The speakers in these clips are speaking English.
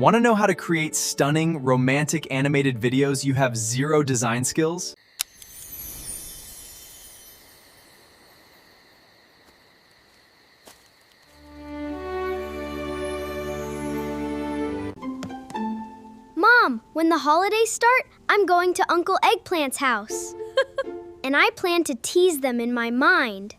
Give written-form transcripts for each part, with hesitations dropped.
Want to know how to create stunning, romantic animated videos you have zero design skills? Mom, when the holidays start, I'm going to Uncle Eggplant's house. And I plan to tease them in my mind.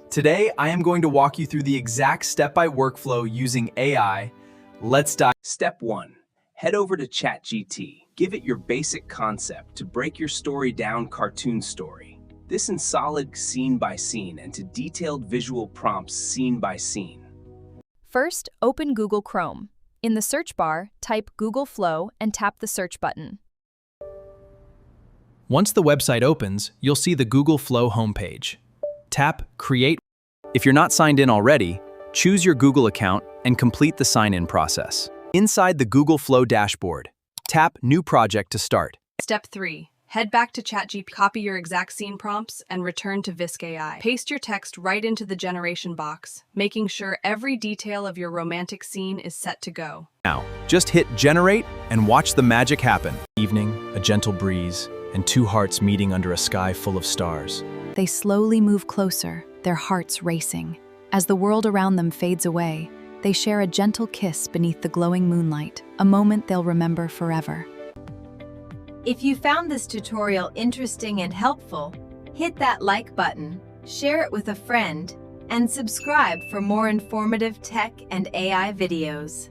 Today, I am going to walk you through the exact step-by workflow using AI. Let's dive. Step 1. Head over to ChatGPT. Give it your basic concept to break your story down cartoon story. This in solid scene by scene and to detailed visual prompts scene by scene. First, open Google Chrome. In the search bar, type Google Flow and tap the search button. Once the website opens, you'll see the Google Flow homepage. Tap Create. If you're not signed in already, choose your Google account and complete the sign-in process. Inside the Google Flow dashboard, tap New Project to start. Step 3. Head back to ChatGPT, copy your exact scene prompts, and return to Visk AI. Paste your text right into the generation box, making sure every detail of your romantic scene is set to go. Now, just hit Generate and watch the magic happen. Evening, a gentle breeze, and two hearts meeting under a sky full of stars. They slowly move closer, their hearts racing. As the world around them fades away, they share a gentle kiss beneath the glowing moonlight, a moment they'll remember forever. If you found this tutorial interesting and helpful, hit that like button, share it with a friend, and subscribe for more informative tech and AI videos.